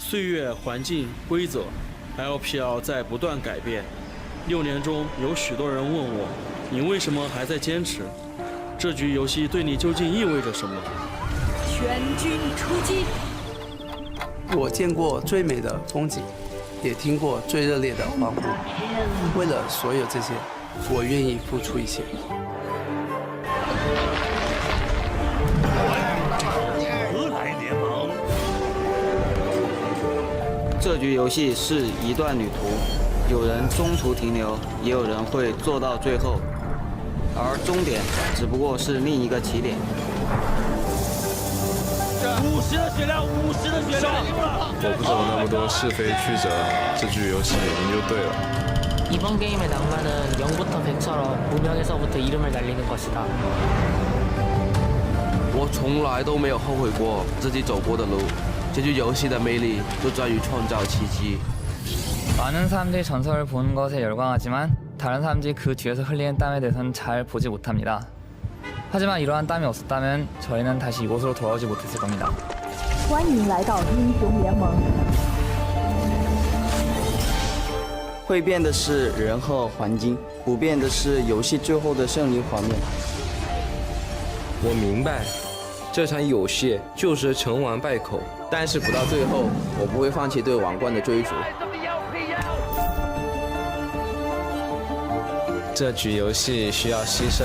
岁月、环境、规则 ，LPL 在不断改变。6年中，有许多人问我，你为什么还在坚持？这局游戏对你究竟意味着什么？全军出击！我见过最美的风景，也听过最热烈的欢呼。为了所有这些，我愿意付出一切。何来联盟？这局游戏是一段旅途，有人中途停留，也有人会做到最后，而终点只不过是另一个起点。50的血量，50的血量！我不走那么多是非曲折，这局游戏赢就对了。 이번 게임의 낭만은 0부터 100처럼 무명에서부터 이름을 날리는 것이다. 我从来都没有后悔过自己走过的路。这局游戏的魅力就在于创造奇迹。 많은 사람들이 전설을 보는 것에 열광하지만 다른 사람들이 그 뒤에서 흘리는 땀에 대해서는 잘 보지 못합니다. 하지만 이러한 땀이 없었다면 저희는 다시 이곳으로 돌아오지 못했을 겁니다. 欢迎来到英雄联盟。 会变的是人和环境，不变的是游戏最后的胜利画面。我明白，这场游戏就是成王败寇，但是不到最后，我不会放弃对王冠的追逐。这局游戏需要牺牲，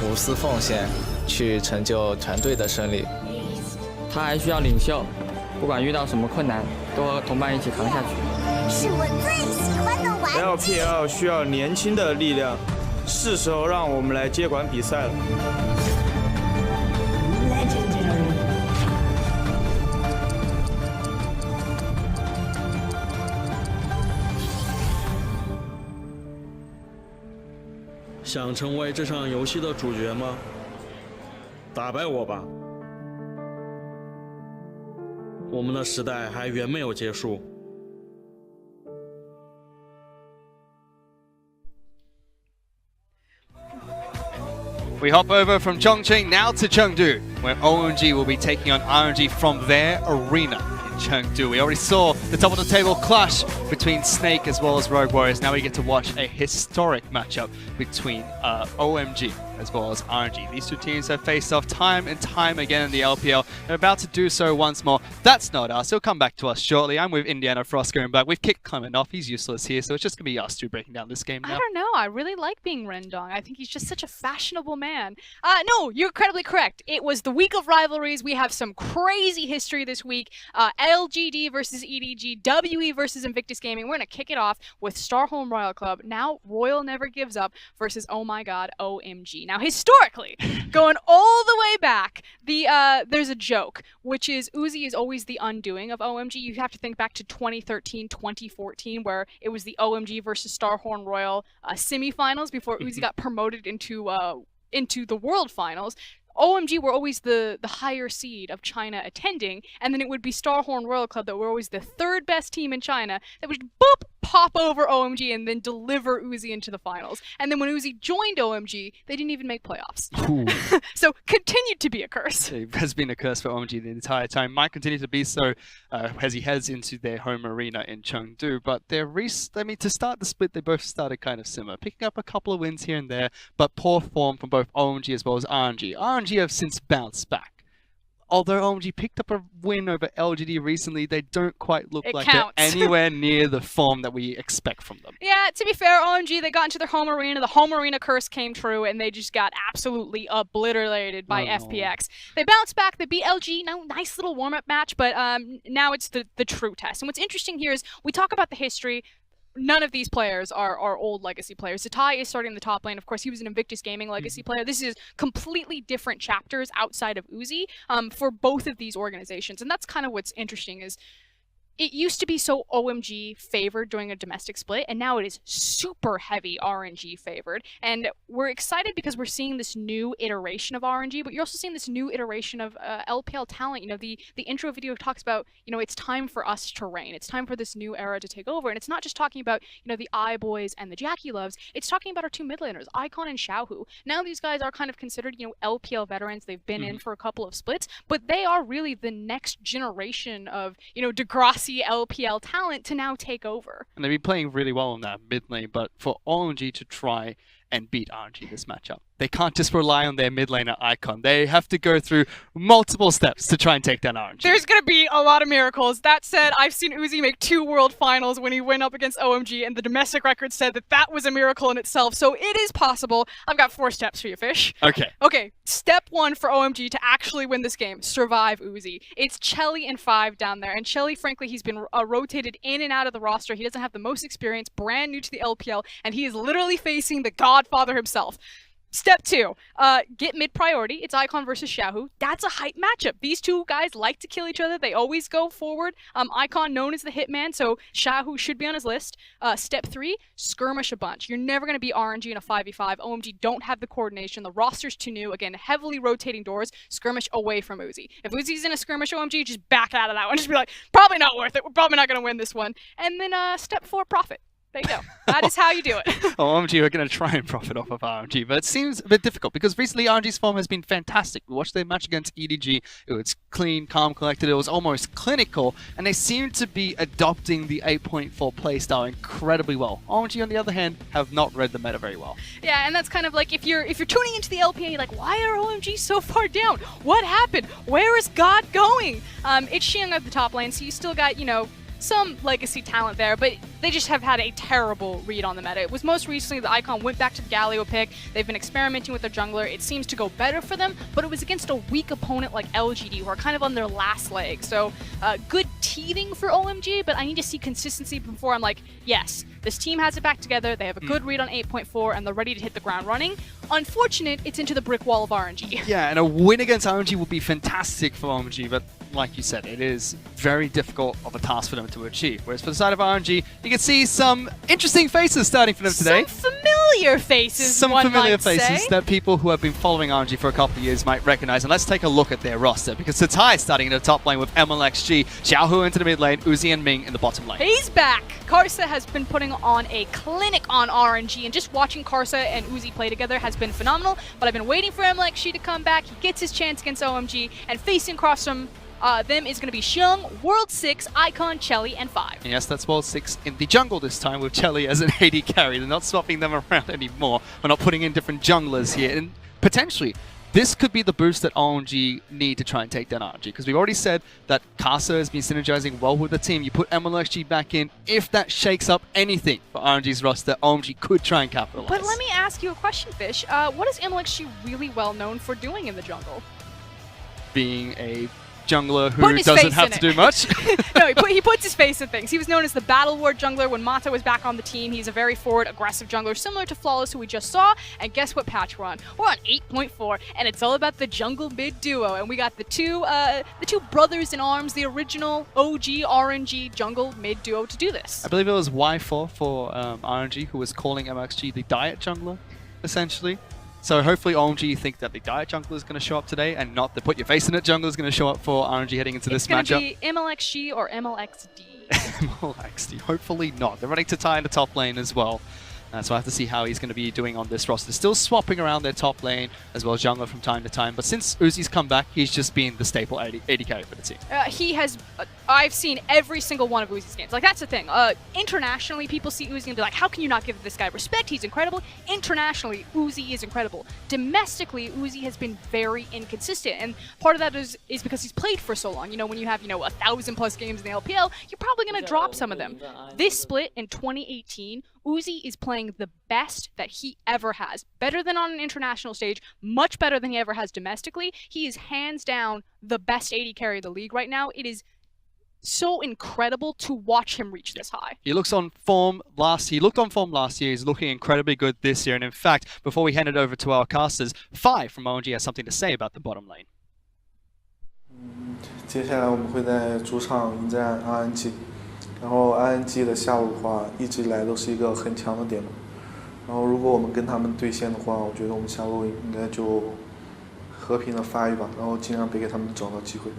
无私奉献，去成就团队的胜利。他还需要领袖，不管遇到什么困难，都和同伴一起扛下去。 是我最喜欢的玩具。LPL 需要年轻的力量，是时候让我们来接管比赛了。想成为这场游戏的主角吗？打败我吧！我们的时代还远没有结束。 We hop over from Chongqing now to Chengdu, where OMG will be taking on RNG from their arena in Chengdu. We already saw the top of the table clash between Snake as well as Rogue Warriors. Now we get to watch a historic matchup between OMG as well as RNG. These two teams have faced off time and time again in the LPL. They're about to do so once more. That's not us. He'll come back to us shortly. I'm with Indiana Frost going back. We've kicked Clement off. He's useless here, so it's just going to be us two breaking down this game now. I don't know. I really like being Rendong. I think he's just such a fashionable man. No, you're incredibly correct. It was the week of rivalries. We have some crazy history this week. LGD versus EDG, WE versus Invictus Gaming. We're going to kick it off with Starholm Royal Club. Now Royal Never Gives Up versus, oh my god, OMG. Now, historically, going all the way back, there's a joke, which is Uzi is always the undoing of OMG. You have to think back to 2013, 2014, where it was the OMG versus Starhorn Royal semifinals before Uzi got promoted into the World Finals. OMG were always the higher seed of China attending, and then it would be Starhorn Royal Club that were always the third best team in China that would boop pop over OMG and then deliver Uzi into the finals. And then when Uzi joined OMG, they didn't even make playoffs. So continued to be a curse. It has been a curse for OMG the entire time. Might continue to be so as he heads into their home arena in Chengdu. But to start the split, they both started kind of similar, picking up a couple of wins here and there, but poor form from both OMG as well as RNG. RNG have since bounced back. Although OMG picked up a win over LGD recently, they don't quite look like they're anywhere near the form that we expect from them. Yeah, to be fair, OMG, they got into their home arena, the home arena curse came true, and they just got absolutely obliterated by FPX. They bounced back, they beat LG, nice little warm-up match, but now it's the true test. And what's interesting here is, we talk about the history. None of these players are old legacy players. Zatai is starting the top lane. Of course, he was an Invictus Gaming legacy player. This is completely different chapters outside of Uzi for both of these organizations. And that's kind of what's interesting is it used to be so OMG favored during a domestic split, and now it is super heavy RNG favored. And we're excited because we're seeing this new iteration of RNG, but you're also seeing this new iteration of LPL talent. You know, the intro video talks about, you know, it's time for us to reign. It's time for this new era to take over. And it's not just talking about, you know, the iBoys and the Jackie Loves. It's talking about our two mid laners, Icon and Xiaohu. Now these guys are kind of considered, you know, LPL veterans. They've been in for a couple of splits, but they are really the next generation of, you know, Degrassi legacy LPL talent to now take over. And they've been playing really well in that mid lane, but for OMG to try and beat RNG this matchup, they can't just rely on their mid laner Icon. They have to go through multiple steps to try and take down RNG. There's going to be a lot of miracles. That said, I've seen Uzi make 2 World Finals when he went up against OMG, and the domestic record said that that was a miracle in itself, so it is possible. I've got 4 steps for you, Fish. Okay. Okay, step 1 for OMG to actually win this game, survive Uzi. It's Chelly and 5 down there, and Chelly, frankly, he's been rotated in and out of the roster. He doesn't have the most experience, brand new to the LPL, and he is literally facing the godfather himself. Step 2, get mid priority. It's Icon versus Xiaohu. That's a hype matchup. These two guys like to kill each other. They always go forward. Icon known as the hitman, so Xiaohu should be on his list. Step 3, skirmish a bunch. You're never going to beat RNG in a 5v5. OMG don't have the coordination. The roster's too new. Again, heavily rotating doors. Skirmish away from Uzi. If Uzi's in a skirmish OMG, just back out of that one. Just be like, probably not worth it. We're probably not going to win this one. And then step 4, profit. There you go. That is how you do it. OMG are going to try and profit off of RNG, but it seems a bit difficult because recently RNG's form has been fantastic. We watched their match against EDG. It was clean, calm, collected. It was almost clinical, and they seem to be adopting the 8.4 playstyle incredibly well. OMG, on the other hand, have not read the meta very well. Yeah, and that's kind of like if you're tuning into the LPL, you're like, why are OMG so far down? What happened? Where is God going? It's Xiang at the top lane, so you still got, you know, some legacy talent there, but they just have had a terrible read on the meta. It was most recently the Icon went back to the Galio pick. They've been experimenting with their jungler. It seems to go better for them, but it was against a weak opponent like LGD, who are kind of on their last leg. So good teething for OMG, but I need to see consistency before I'm like, yes, this team has it back together. They have a good read on 8.4, and they're ready to hit the ground running. Unfortunate, it's into the brick wall of RNG. Yeah, and a win against RNG would be fantastic for OMG, but like you said, it is very difficult of a task for them to achieve. Whereas for the side of RNG, you can see some interesting faces starting for them today. Some familiar faces, Some one familiar might faces say. that people who have been following RNG for a couple of years might recognize. And let's take a look at their roster, because Tatai starting in the top lane with MLXG, Xiaohu into the mid lane, Uzi and Ming in the bottom lane. He's back! Karsa has been putting on a clinic on RNG, and just watching Karsa and Uzi play together has been phenomenal, but I've been waiting for MLXG to come back. He gets his chance against OMG, and facing across from them is going to be Xiang, World 6, Icon, Chelly, and 5. Yes, that's World 6 in the jungle this time with Chelly as an AD carry. They're not swapping them around anymore. We're not putting in different junglers here. And potentially, this could be the boost that OMG need to try and take down RNG. Because we've already said that Karsa has been synergizing well with the team. You put MLXG back in. If that shakes up anything for RNG's roster, OMG could try and capitalize. But let me ask you a question, Fish. What is MLXG really well known for doing in the jungle? Being a jungler who doesn't have to do much. No, he puts his face in things. He was known as the Battle Ward jungler when Mata was back on the team. He's a very forward, aggressive jungler, similar to Flawless, who we just saw. And guess what patch we're on? We're on 8.4, and it's all about the jungle mid duo. And we got the two brothers in arms, the original OG RNG jungle mid duo to do this. I believe it was Y4 for RNG who was calling MXG the diet jungler, essentially. So hopefully OMG think that the diet jungler is going to show up today and not the put your face in it jungler is going to show up for RNG heading into this matchup. It's going to be MLXG or MLXD. MLXD. Hopefully not. They're running Tatai in the top lane as well. So I have to see how he's going to be doing on this roster. Still swapping around their top lane as well as jungler from time to time. But since Uzi's come back, he's just been the staple AD carry for the team. He has... I've seen every single one of Uzi's games. Like, that's the thing. Internationally, people see Uzi and be like, how can you not give this guy respect? He's incredible. Internationally, Uzi is incredible. Domestically, Uzi has been very inconsistent. And part of that is because he's played for so long. You know, when you have, 1,000+ games in the LPL, you're probably going to drop some of them. This split in 2018, Uzi is playing the best that he ever has. Better than on an international stage, much better than he ever has domestically. He is hands down the best AD carry of the league right now. It is so incredible to watch him reach this high. He looked on form last year. He's looking incredibly good this year. And in fact, before we hand it over to our casters, 5 from OMG has something to say about the bottom lane. 接下来我们会在主场迎战 RNG。 然后 RNG 的下路的话，一直以来都是一个很强的点嘛。然后如果我们跟他们对线的话，我觉得我们下路应该就和平的发育吧，然后尽量别给他们找到机会。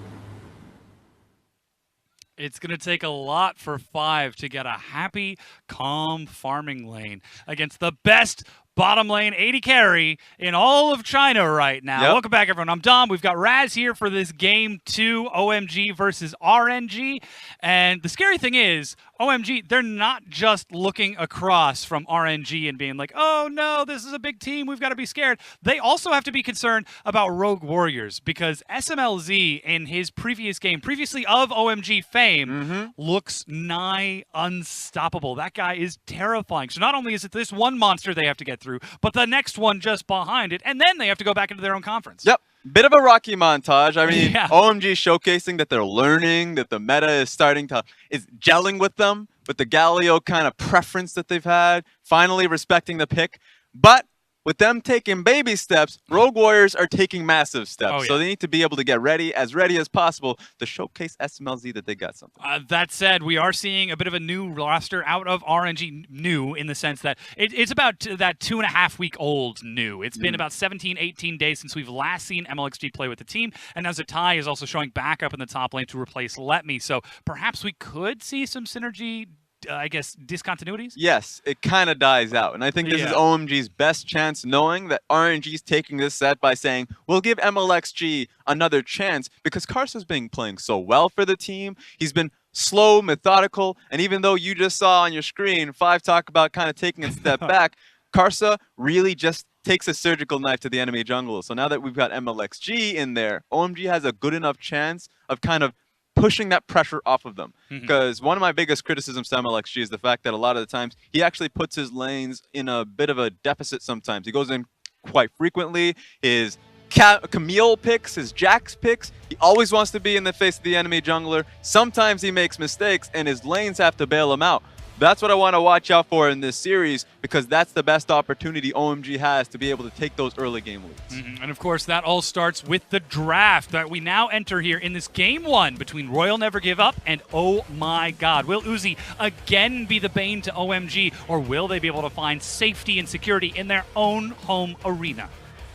It's going to take a lot for 5 to get a happy, calm farming lane against the best bottom lane 80 carry in all of China right now. Yep. Welcome back, everyone. I'm Dom. We've got Raz here for this game 2, OMG versus RNG. And the scary thing is, OMG, they're not just looking across from RNG and being like, oh no, this is a big team, we've got to be scared. They also have to be concerned about Rogue Warriors, because SMLZ in his previous game, previously of OMG fame, looks nigh unstoppable. That guy is terrifying. So not only is it this one monster they have to get through, but the next one just behind it, and then they have to go back into their own conference. Yep. Bit of a rocky montage. I mean, OMG showcasing that they're learning, that the meta is gelling with them, with the Galio kind of preference that they've had, finally respecting the pick. But with them taking baby steps, Rogue Warriors are taking massive steps. Oh, yeah. So they need to be able to get ready as possible to showcase SMLZ that they got something. That said, we are seeing a bit of a new roster out of RNG, new in the sense that it's about that 2.5-week-old new. It's been about 17, 18 days since we've last seen MLXG play with the team, and now Zatai is also showing back up in the top lane to replace Let Me. So perhaps we could see some synergy, I guess, discontinuities? Yes, it kind of dies out. And I think this is OMG's best chance, knowing that RNG's taking this set by saying, we'll give MLXG another chance, because Karsa's been playing so well for the team. He's been slow, methodical, and even though you just saw on your screen 5 talk about kind of taking a step back, Karsa really just takes a surgical knife to the enemy jungle. So now that we've got MLXG in there, OMG has a good enough chance of kind of pushing that pressure off of them. Because one of my biggest criticisms to MLXG is the fact that a lot of the times he actually puts his lanes in a bit of a deficit sometimes. He goes in quite frequently. His Camille picks, his Jax picks, he always wants to be in the face of the enemy jungler. Sometimes he makes mistakes and his lanes have to bail him out. That's what I want to watch out for in this series, because that's the best opportunity OMG has to be able to take those early game leads. And of course, that all starts with the draft that we now enter here in this game 1 between Royal Never Give Up and Oh My God. Will Uzi again be the bane to OMG, or will they be able to find safety and security in their own home arena?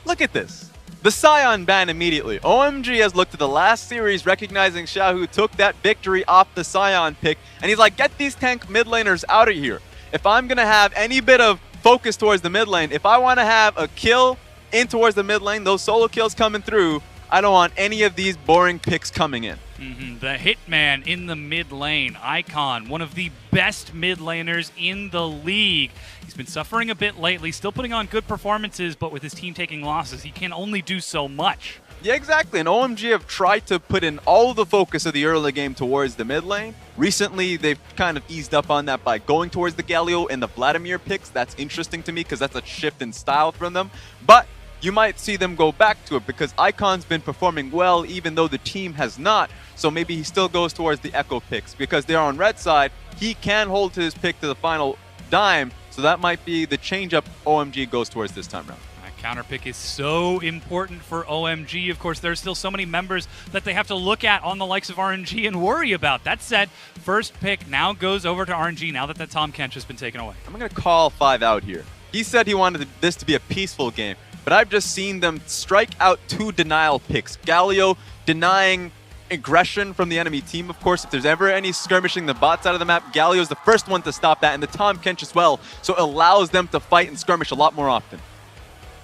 Look at this. The Scion ban immediately. OMG has looked at the last series, recognizing Xiaohu took that victory off the Scion pick, and he's like, get these tank mid laners out of here. If I'm going to have any bit of focus towards the mid lane, if I want to have a kill in towards the mid lane, those solo kills coming through, I don't want any of these boring picks coming in. The Hitman in the mid lane, Icon, one of the best mid laners in the league. He's been suffering a bit lately, still putting on good performances, but with his team taking losses, he can only do so much. Yeah, exactly. And OMG have tried to put in all the focus of the early game towards the mid lane. Recently, they've kind of eased up on that by going towards the Galio and the Vladimir picks. That's interesting to me because that's a shift in style from them. But you might see them go back to it because Icon's been performing well even though the team has not. So maybe he still goes towards the Echo picks because they're on red side. He can hold to his pick to the final dime. So that might be the change-up OMG goes towards this time around. Counter pick is so important for OMG. Of course, there's still so many members that they have to look at on the likes of RNG and worry about. That said, first pick now goes over to RNG now that Tom Kench has been taken away. I'm going to call 5 out here. He said he wanted this to be a peaceful game, but I've just seen them strike out 2 denial picks. Galio denying aggression from the enemy team. Of course, if there's ever any skirmishing the bot side of the map, Galio's the first one to stop that, and the Tom Kench as well, so it allows them to fight and skirmish a lot more often.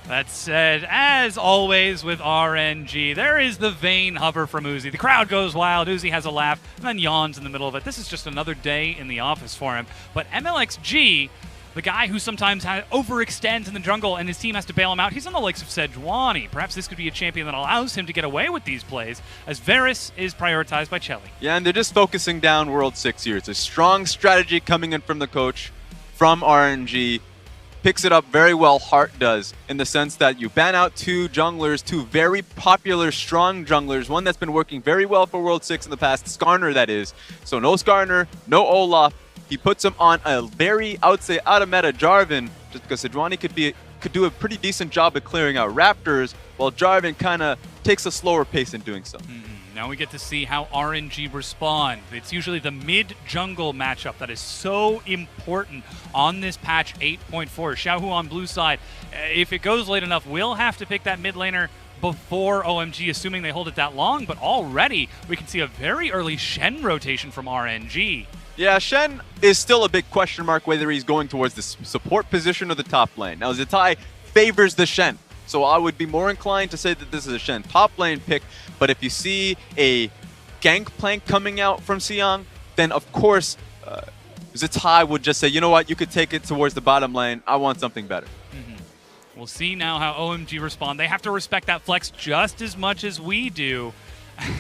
That said, as always with RNG, there is the vain hover from Uzi. The crowd goes wild, Uzi has a laugh, and then yawns in the middle of it. This is just another day in the office for him. But MLXG, the guy who sometimes overextends in the jungle and his team has to bail him out, he's on the likes of Sejuani. Perhaps this could be a champion that allows him to get away with these plays, as Varus is prioritized by Chelly. Yeah, and they're just focusing down World 6 here. It's a strong strategy coming in from the coach, from RNG. Picks it up very well, Hart does, in the sense that you ban out 2 junglers, 2 very popular, strong junglers, one that's been working very well for World 6 in the past, Skarner that is. So no Skarner, no Olaf. He puts him on a very, I would say, out-of-meta Jarvan, just because Sejuani could do a pretty decent job at clearing out Raptors, while Jarvan kind of takes a slower pace in doing so. Now we get to see how RNG respond. It's usually the mid-jungle matchup that is so important on this patch 8.4. Xiaohu on blue side, if it goes late enough, will have to pick that mid laner before OMG, assuming they hold it that long, but already we can see a very early Shen rotation from RNG. Yeah, Shen is still a big question mark whether he's going towards the support position or the top lane. Now, Zatai favors the Shen, so I would be more inclined to say that this is a Shen top lane pick, but if you see a Gangplank coming out from Xiang, then of course Zatai would just say, you know what, you could take it towards the bottom lane. I want something better. We'll see now how OMG respond. They have to respect that flex just as much as we do,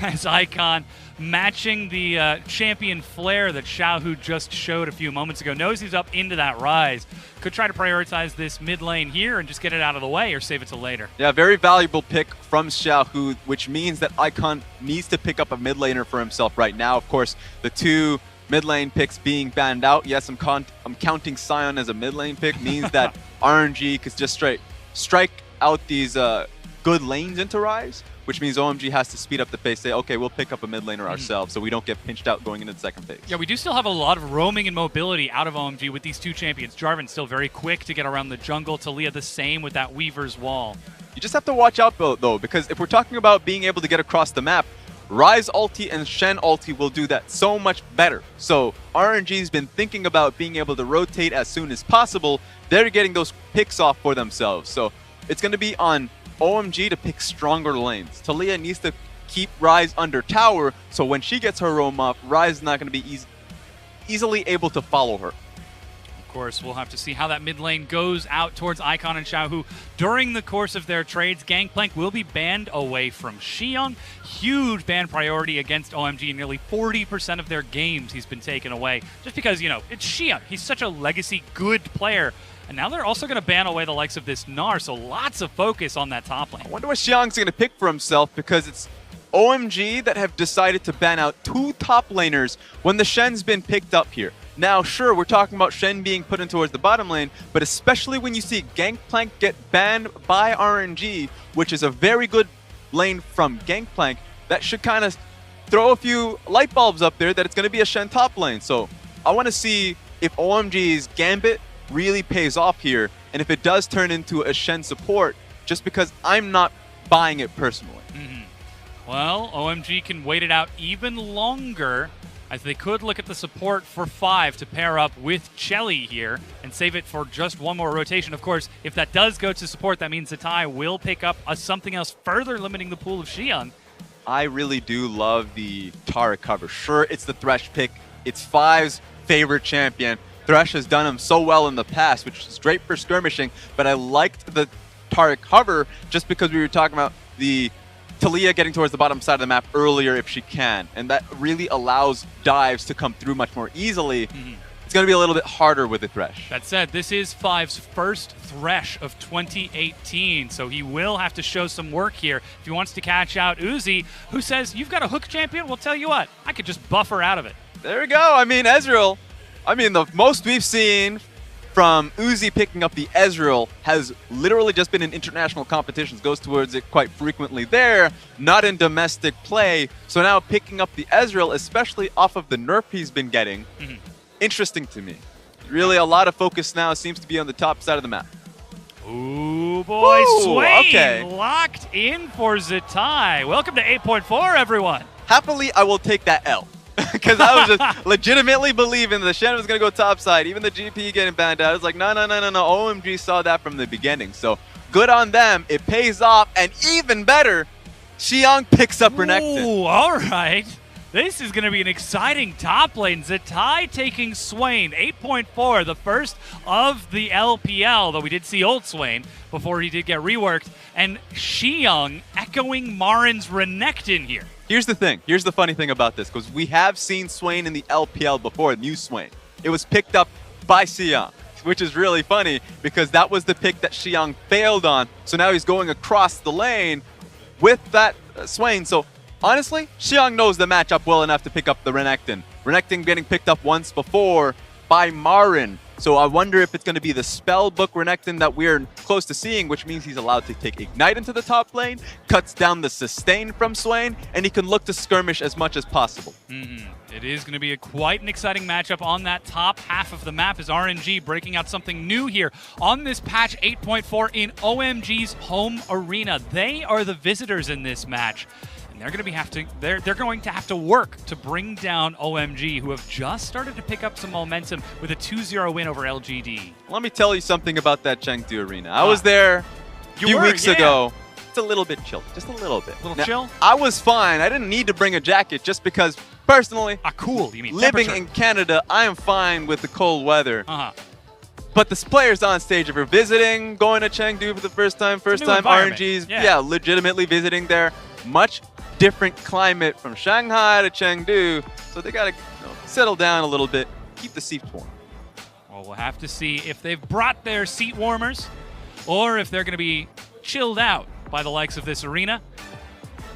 as Icon matching the champion flare that Xiaohu just showed a few moments ago. Knows he's up into that rise. Could try to prioritize this mid lane here and just get it out of the way or save it till later. Yeah, very valuable pick from Xiaohu, which means that Icon needs to pick up a mid laner for himself right now. Of course, the two mid lane picks being banned out. Yes, I'm counting Sion as a mid lane pick, means that RNG could just strike out these good lanes into Rise, which means OMG has to speed up the pace, say, okay, we'll pick up a mid laner ourselves so we don't get pinched out going into the second phase. Yeah, we do still have a lot of roaming and mobility out of OMG with these two champions. Jarvan's still very quick to get around the jungle. Talia the same with that Weaver's Wall. You just have to watch out, though, because if we're talking about being able to get across the map, Rise ulti and Shen ulti will do that so much better. So RNG's been thinking about being able to rotate as soon as possible. They're getting those picks off for themselves. So it's going to be on OMG to pick stronger lanes. Talia needs to keep Rise under tower, so when she gets her roam up, Rise is not going to be easily able to follow her. Of course, we'll have to see how that mid lane goes out towards Icon and Xiaohu. During the course of their trades, Gangplank will be banned away from Xiang. Huge ban priority against OMG. In nearly 40% of their games he's been taken away. Just because, you know, it's Xiang. He's such a legacy good player. And now they're also going to ban away the likes of this Gnar, so lots of focus on that top lane. I wonder what Xiang's going to pick for himself, because it's OMG that have decided to ban out two top laners when the Shen's been picked up here. Now, sure, we're talking about Shen being put in towards the bottom lane, but especially when you see Gangplank get banned by RNG, which is a very good lane from Gangplank, that should kind of throw a few light bulbs up there that it's going to be a Shen top lane. So I want to see if OMG's Gambit really pays off here, and if it does turn into a Shen support, just because I'm not buying it personally. Well, OMG can wait it out even longer, as they could look at the support for 5 to pair up with Chelly here and save it for just one more rotation. Of course, if that does go to support, that means Zatai will pick up something else, further limiting the pool of Xiang. I really do love the Tara cover. Sure, it's the Thresh pick. It's 5's favorite champion. Thresh has done him so well in the past, which is great for skirmishing, but I liked the Tara cover just because we were talking about the Talia getting towards the bottom side of the map earlier if she can, and that really allows dives to come through much more easily. It's going to be a little bit harder with the Thresh. That said, this is 5's first Thresh of 2018, so he will have to show some work here if he wants to catch out Uzi, who says, you've got a hook champion? Well, tell you what, I could just buff her out of it. There we go. I mean, Ezreal, the most we've seen from Uzi picking up the Ezreal has literally just been in international competitions, goes towards it quite frequently there, not in domestic play. So now picking up the Ezreal, especially off of the nerf he's been getting, interesting to me. Really, a lot of focus now seems to be on the top side of the map. Ooh, boy, Swain okay. Locked in for Zatai. Welcome to 8.4, everyone. Happily, I will take that L. Because I was just legitimately believing the Shen was going to go topside. Even the GP getting banned out. I was like, no. OMG saw that from the beginning. So good on them. It pays off. And even better, Xiang picks up Renekton. Ooh, all right. This is going to be an exciting top lane. Zatai taking Swain. 8.4, the first of the LPL, though we did see old Swain before he did get reworked. And Xiang echoing Marin's Renekton here. Here's the thing. Here's the funny thing about this, because we have seen Swain in the LPL before, new Swain. It was picked up by Xiang, which is really funny because that was the pick that Xiang failed on. So now he's going across the lane with that Swain. So honestly, Xiang knows the matchup well enough to pick up the Renekton. Renekton getting picked up once before by Marin. So I wonder if it's going to be the Spellbook Renekton that we're close to seeing, which means he's allowed to take Ignite into the top lane, cuts down the sustain from Swain, and he can look to skirmish as much as possible. It is going to be quite an exciting matchup on that top half of the map as RNG breaking out something new here on this patch 8.4 in OMG's home arena. They are the visitors in this match. And they're going to have to work to bring down OMG, who have just started to pick up some momentum with a 2-0 win over LGD. Let me tell you something about that Chengdu arena. I was there a few weeks ago. It's a little bit chill, just a little bit. Chill? I was fine. I didn't need to bring a jacket just because, personally, cool. You mean living in Canada, I am fine with the cold weather. But the players on stage, if you're visiting, going to Chengdu for the first time RNGs, legitimately visiting there, much different climate from Shanghai to Chengdu, so they got to settle down a little bit, keep the seats warm. Well, we'll have to see if they've brought their seat warmers or if they're going to be chilled out by the likes of this arena,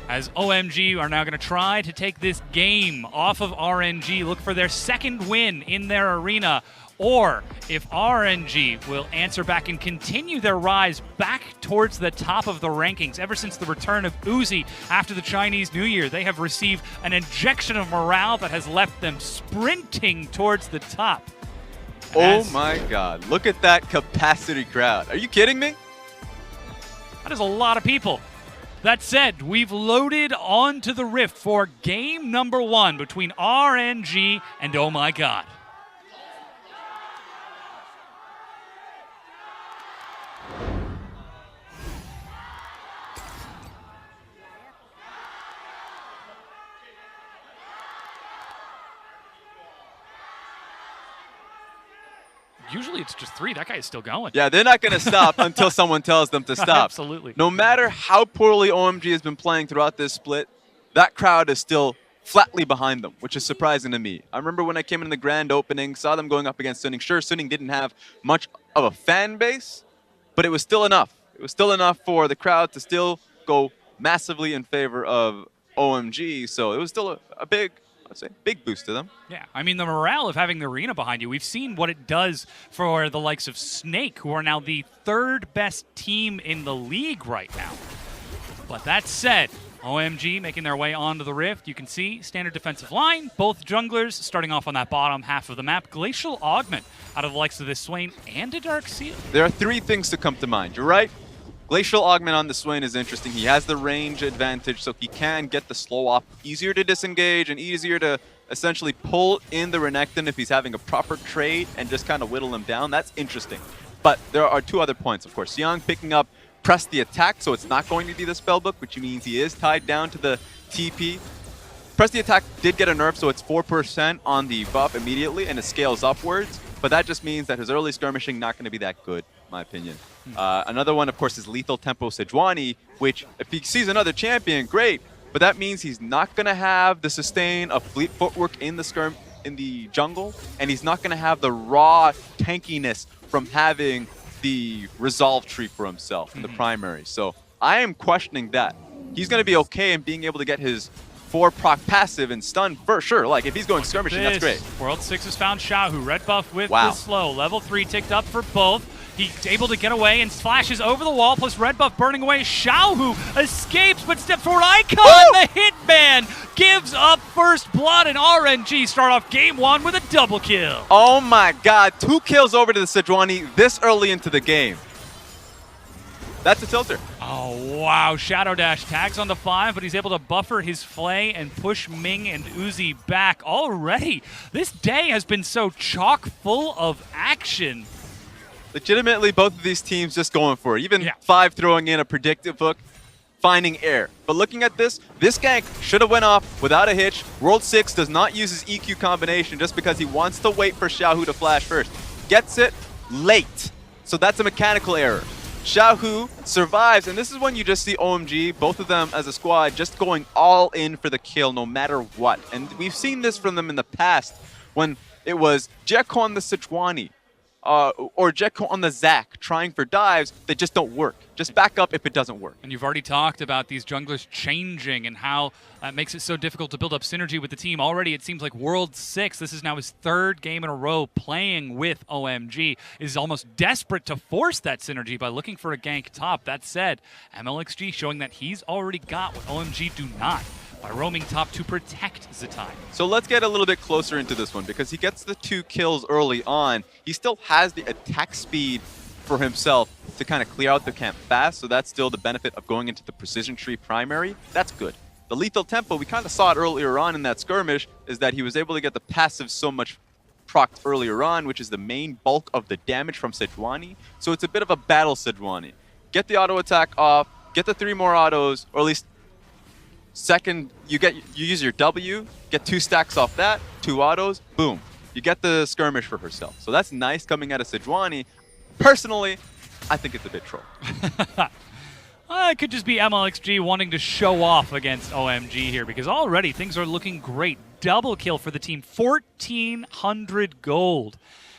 as OMG are now going to try to take this game off of RNG, look for their second win in their arena, or if RNG will answer back and continue their rise back towards the top of the rankings. Ever since the return of Uzi after the Chinese New Year, they have received an injection of morale that has left them sprinting towards the top. Oh my God, look at that capacity crowd. Are you kidding me? That is a lot of people. That said, we've loaded onto the Rift for game number 1 between RNG and Oh My God. Usually it's just 3. That guy is still going. Yeah, they're not going to stop until someone tells them to stop. Absolutely. No matter how poorly OMG has been playing throughout this split, that crowd is still flatly behind them, which is surprising to me. I remember when I came in the grand opening, saw them going up against Suning. Sure, Suning didn't have much of a fan base, but it was still enough. It was still enough for the crowd to still go massively in favor of OMG, so it was still a big, I'd say, big boost to them. Yeah, I mean, the morale of having the arena behind you, we've seen what it does for the likes of Snake, who are now the 3rd best team in the league right now. But that said, OMG making their way onto the Rift. You can see standard defensive line, both junglers starting off on that bottom half of the map. Glacial Augment out of the likes of this Swain and a Dark Seal. There are 3 things to come to mind. You're right. Glacial Augment on the Swain is interesting. He has the range advantage, so he can get the slow off easier to disengage and easier to essentially pull in the Renekton if he's having a proper trade and just kind of whittle him down. That's interesting. But there are 2 other points, of course. Xiang picking up Press the Attack, so it's not going to be the spellbook, which means he is tied down to the TP. Press the Attack did get a nerf, so it's 4% on the buff immediately, and it scales upwards. But that just means that his early skirmishing not going to be that good, in my opinion. Another one, of course, is Lethal Tempo Sejuani, which, if he sees another champion, great. But that means he's not going to have the sustain of Fleet Footwork in the jungle, and he's not going to have the raw tankiness from having the Resolve tree for himself in the primary. So I am questioning that. He's going to be okay in being able to get his 4 proc passive and stun for sure. Like, if he's going skirmishing, that's great. World 6 has found Xiaohu. Red buff with the slow. Level 3 ticked up for both. He's able to get away and flashes over the wall, plus red buff burning away. Xiaohu escapes, but steps forward. Icon, the hitman, gives up first blood, and RNG start off game 1 with a double kill. Oh my God, 2 kills over to the Sejuani this early into the game. That's a tilter. Oh, wow. Shadow Dash tags on the 5, but he's able to buffer his Flay and push Ming and Uzi back already. This day has been so chock full of action. Legitimately, both of these teams just going for it. Even 5 throwing in a predictive hook, finding air. But looking at this gank should have went off without a hitch. World 6 does not use his EQ combination just because he wants to wait for Xiaohu to flash first. Gets it late. So that's a mechanical error. Xiaohu survives, and this is when you just see OMG, both of them as a squad, just going all in for the kill no matter what. And we've seen this from them in the past when it was Jekko on the Sejuani, or Jekko on the Zac trying for dives that just don't work. Just back up if it doesn't work. And you've already talked about these junglers changing and how that makes it so difficult to build up synergy with the team. Already it seems like World 6, this is now his 3rd game in a row playing with OMG, is almost desperate to force that synergy by looking for a gank top. That said, MLXG showing that he's already got what OMG do not, by roaming top to protect Zatai. So let's get a little bit closer into this one, because he gets the 2 kills early on. He still has the attack speed for himself to kind of clear out the camp fast, so that's still the benefit of going into the precision tree primary. That's good. The lethal tempo, we kind of saw it earlier on in that skirmish, is that he was able to get the passive so much procced earlier on, which is the main bulk of the damage from Sejuani. So it's a bit of a battle Sejuani. Get the auto attack off, get the 3 more autos, or at least second, you use your W, get 2 stacks off that, 2 autos, boom. You get the skirmish for herself. So that's nice coming out of Sejuani. Personally, I think it's a bit troll. It could just be MLXG wanting to show off against OMG here, because already things are looking great. Double kill for the team, 1,400 gold.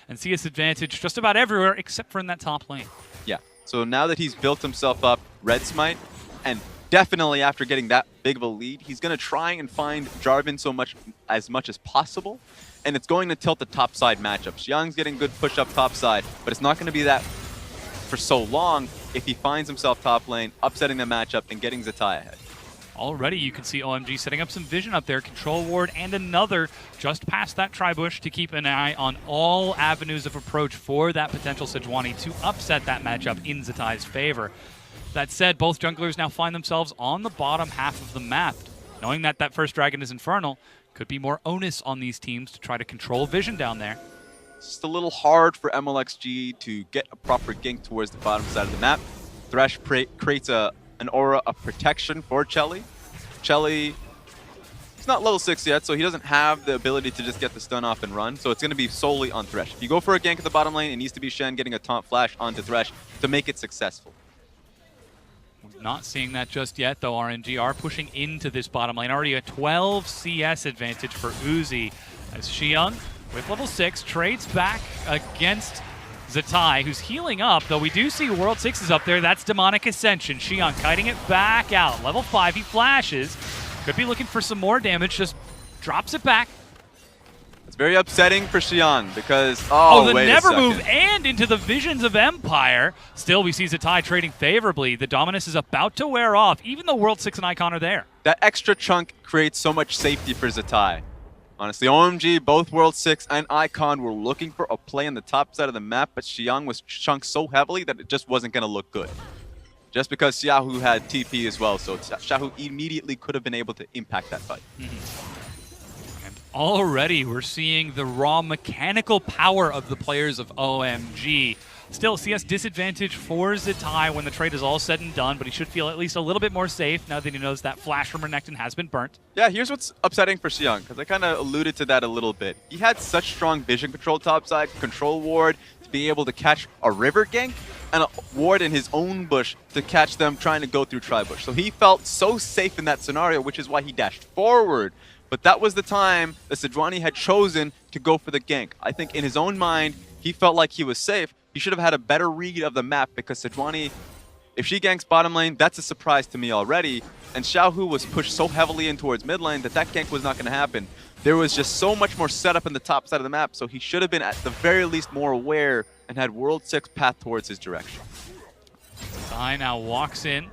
And CS advantage just about everywhere except for in that top lane. Yeah, so now that he's built himself up, Red Smite, and definitely after getting that big of a lead, he's going to try and find Jarvan as much as possible. And it's going to tilt the top side matchup. Xiang's getting good push up top side, but it's not going to be that for so long if he finds himself top lane, upsetting the matchup and getting Zatai ahead. Already you can see OMG setting up some vision up there, control ward, and another just past that tri-bush to keep an eye on all avenues of approach for that potential Sejuani to upset that matchup in Zatai's favor. That said, both junglers now find themselves on the bottom half of the map. Knowing that that first dragon is infernal, could be more onus on these teams to try to control vision down there. It's just a little hard for MLXG to get a proper gank towards the bottom side of the map. Thresh creates an aura of protection for Chelly. Chelly, he's not level 6 yet, so he doesn't have the ability to just get the stun off and run, so it's going to be solely on Thresh. If you go for a gank at the bottom lane, it needs to be Shen getting a taunt flash onto Thresh to make it successful. Not seeing that just yet, though. RNG are pushing into this bottom lane. Already a 12 CS advantage for Uzi, as Xiang, with level 6, trades back against Zatai, who's healing up, though we do see World 6 is up there. That's Demonic Ascension. Xiang kiting it back out. Level 5, he flashes. Could be looking for some more damage, just drops it back. It's very upsetting for Xiang because, the wait never a second. move and into the Visions of Empire. Still, we see Zatai trading favorably. The Dominus is about to wear off. Even though World 6 and Icon are there. That extra chunk creates so much safety for Zatai. Honestly, OMG, both World 6 and Icon were looking for a play on the top side of the map, but Xiang was chunked so heavily that it just wasn't going to look good. Just because Xiaohu had TP as well, so Xiaohu immediately could have been able to impact that fight. Already, we're seeing the raw mechanical power of the players of OMG. Still, CS disadvantage for Zatai when the trade is all said and done, but he should feel at least a little bit more safe now that he knows that flash from Renekton has been burnt. Yeah, here's what's upsetting for Xiang, because I kind of alluded to that a little bit. He had such strong vision control topside, control ward to be able to catch a river gank, and a ward in his own bush to catch them trying to go through tri-bush. So he felt so safe in that scenario, which is why he dashed forward. But that was the time that Sejuani had chosen to go for the gank. I think in his own mind, he felt like he was safe. He should have had a better read of the map because Sejuani, if she ganks bottom lane, that's a surprise to me already. And Xiaohu was pushed so heavily in towards mid lane that that gank was not going to happen. There was just so much more setup in the top side of the map, so he should have been at the very least more aware and had World 6 path towards his direction. Zatai now walks in.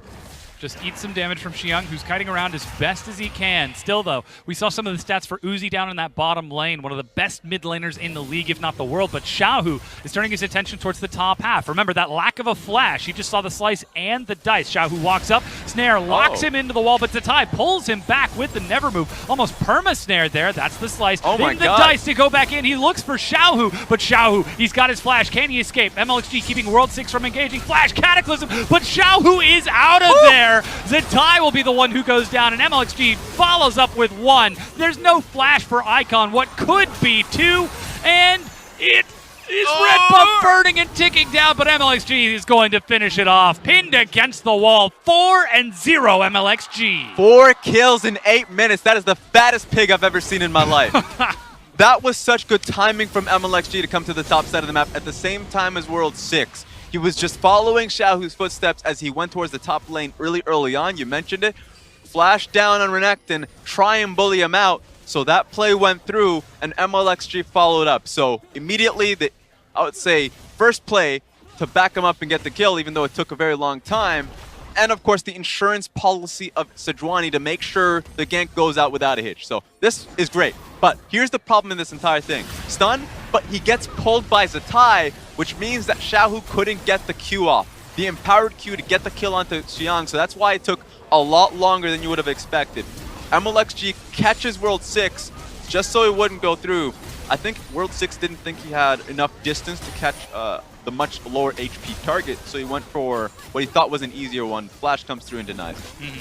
Just eats some damage from Xiang, who's kiting around as best as he can. Still, though, we saw some of the stats for Uzi down in that bottom lane, one of the best mid laners in the league, if not the world. But Xiaohu is turning his attention towards the top half. Remember, that lack of a flash. He just saw the slice and the dice. Xiaohu walks up, snare locks him into the wall, but Zatai pulls him back with the never move. Almost perma-snared there. That's the slice. Then the dice to go back in. He looks for Xiaohu, but Xiaohu, he's got his flash. Can he escape? MLXG keeping World 6 from engaging. Flash Cataclysm, but Xiaohu is out of there. Zatai will be the one who goes down, and MLXG follows up with 1. There's no flash for Icon. What could be 2, and it is red buff burning and ticking down, but MLXG is going to finish it off. Pinned against the wall, 4-0 MLXG. 4 kills in 8 minutes. That is the fattest pig I've ever seen in my life. That was such good timing from MLXG to come to the top side of the map at the same time as World 6. He was just following Xiaohu's footsteps as he went towards the top lane early on. You mentioned it. Flash down on Renekton, try and bully him out. So that play went through, and MLXG followed up. So immediately, I would say, first play to back him up and get the kill, even though it took a very long time. And of course, the insurance policy of Sejuani to make sure the gank goes out without a hitch. So this is great. But here's the problem in this entire thing. Stun, but he gets pulled by Zatai, which means that Xiaohu couldn't get the Q off. The empowered Q to get the kill onto Xiang, so that's why it took a lot longer than you would have expected. MLXG catches World 6 just so it wouldn't go through. I think World 6 didn't think he had enough distance to catch the much lower HP target, so he went for what he thought was an easier one. Flash comes through and denies it.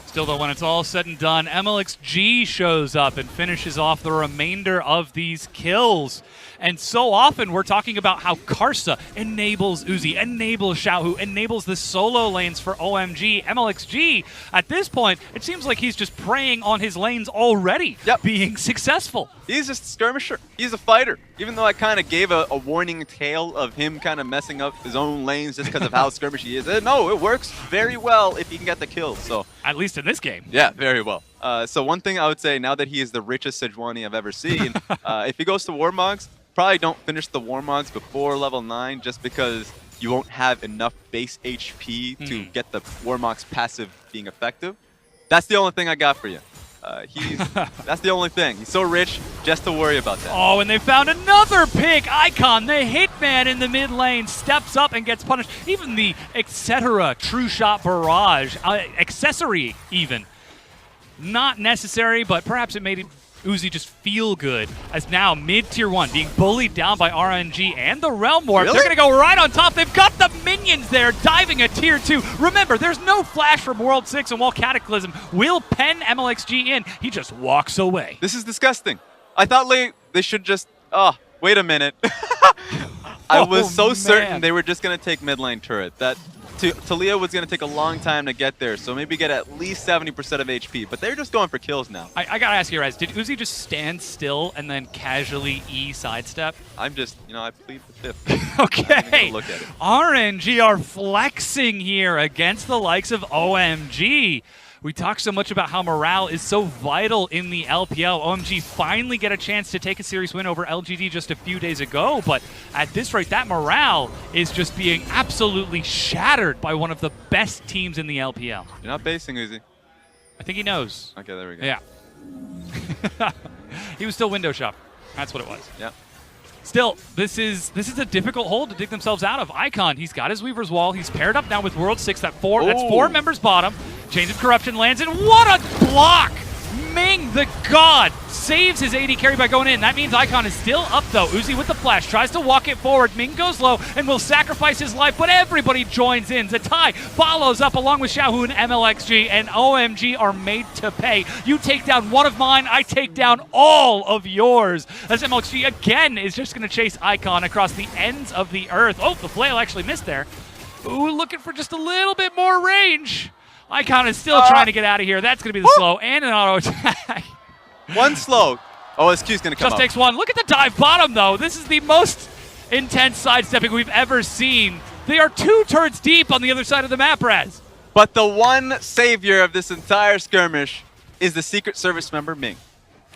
Still, though, when it's all said and done, MLXG shows up and finishes off the remainder of these kills. And so often we're talking about how Karsa enables Uzi, enables Xiaohu, enables the solo lanes for OMG. MLXG, at this point, it seems like he's just preying on his lanes already, being successful. He's just a skirmisher. He's a fighter. Even though I kind of gave a warning tale of him kind of messing up his own lanes just because of how skirmishy he is. No, it works very well if he can get the kills. So at least in this game. Yeah, very well. So one thing I would say, now that he is the richest Sejuani I've ever seen, if he goes to Warmogs, probably don't finish the Warmogs before level 9 just because you won't have enough base HP to get the Warmogs passive being effective. That's the only thing I got for you. That's the only thing. He's so rich, just to worry about that. Oh, and they found another pick. Icon, the hitman in the mid lane, steps up and gets punished. Even the etc. True Shot Barrage, accessory even. Not necessary, but perhaps it made Uzi just feel good, as now mid-tier 1 being bullied down by RNG and the Realm Warp. Really? They're going to go right on top. They've got the minions there diving a tier 2. Remember, there's no flash from World 6, and while Cataclysm will pen MLXG in, he just walks away. This is disgusting. I thought they should just... Oh, wait a minute. I was so certain they were just going to take mid lane turret. That Talia was going to take a long time to get there, so maybe get at least 70% of HP. But they're just going for kills now. I got to ask you, Raz, did Uzi just stand still and then casually E sidestep? I'm just, I plead the fifth. Okay. Look at it. RNG are flexing here against the likes of OMG. We talk so much about how morale is so vital in the LPL. OMG finally get a chance to take a series win over LGD just a few days ago, but at this rate, that morale is just being absolutely shattered by one of the best teams in the LPL. You're not basing Uzi. I think he knows. Okay, there we go. Yeah. He was still window shop. That's what it was. Yeah. Still, this is a difficult hole to dig themselves out of. Icon, he's got his Weaver's Wall. He's paired up now with World 6. That's 4 members bottom. Chains of Corruption lands in. What a block! Ming, the god, saves his AD carry by going in. That means Icon is still up, though. Uzi with the flash, tries to walk it forward. Ming goes low and will sacrifice his life, but everybody joins in. Zatai follows up along with Xiaohu and MLXG, and OMG are made to pay. You take down one of mine, I take down all of yours. As MLXG, again, is just going to chase Icon across the ends of the earth. Oh, the flail actually missed there. Ooh, looking for just a little bit more range. Icon is still trying to get out of here. That's going to be the slow and an auto attack. One slow. Oh, his Q's going to come Just up. takes one. Look at the dive bottom, though. This is the most intense sidestepping we've ever seen. They are 2 turrets deep on the other side of the map, Raz. But the one savior of this entire skirmish is the Secret Service member, Ming.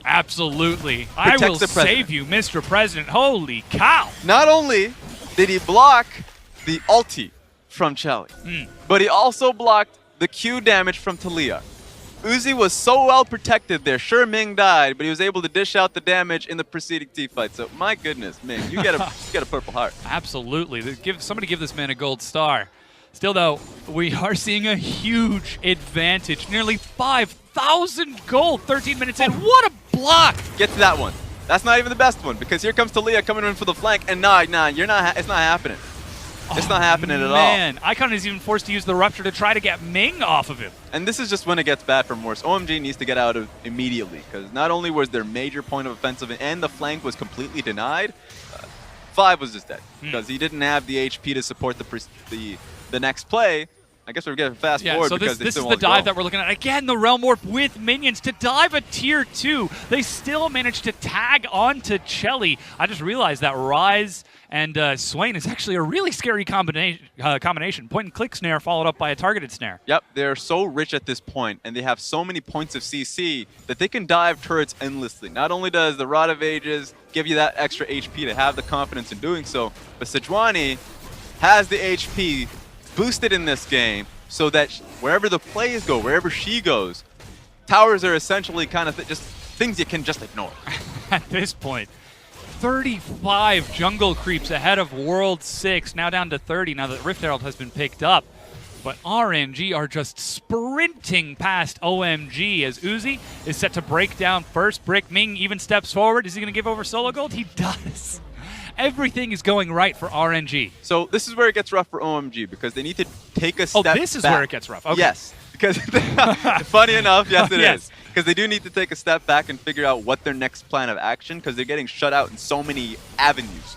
Absolutely. I will save you, Mr. President. Holy cow. Not only did he block the ulti from Chelly, but he also blocked the Q damage from Talia. Uzi was so well protected there. Sure, Ming died, but he was able to dish out the damage in the preceding T-fight. So, my goodness, Ming, you get a Purple Heart. Absolutely. Somebody give this man a gold star. Still, though, we are seeing a huge advantage. Nearly 5,000 gold, 13 minutes in. What a block! Get to that one. That's not even the best one, because here comes Talia coming in for the flank, and nah, you're not. It's not happening. It's not happening at all. Man, Icon is even forced to use the Rupture to try to get Ming off of him. And this is just when it gets bad for Morse. OMG needs to get out of immediately, because not only was their major point of offensive and the flank was completely denied, 5 was just dead, because he didn't have the HP to support the next play. I guess we're getting fast forward so because this is the dive that we're looking at. Again, the Realm Warp with minions to dive a tier 2. They still managed to tag onto Chelly. I just realized that Rise and Swain is actually a really scary combination. Point and click snare followed up by a targeted snare. Yep, they're so rich at this point, and they have so many points of CC that they can dive turrets endlessly. Not only does the Rod of Ages give you that extra HP to have the confidence in doing so, but Sejuani has the HP boosted in this game so that wherever the plays go, wherever she goes, towers are essentially kind of just things you can just ignore. At this point, 35 jungle creeps ahead of World 6, now down to 30 now that Rift Herald has been picked up. But RNG are just sprinting past OMG as Uzi is set to break down first brick. Ming even steps forward. Is he going to give over solo gold? He does. Everything is going right for RNG. So this is where it gets rough for OMG because they need to take a step back. Oh, this is where it gets rough. Okay. Yes, because funny enough, yes it is. Because they do need to take a step back and figure out what their next plan of action because they're getting shut out in so many avenues.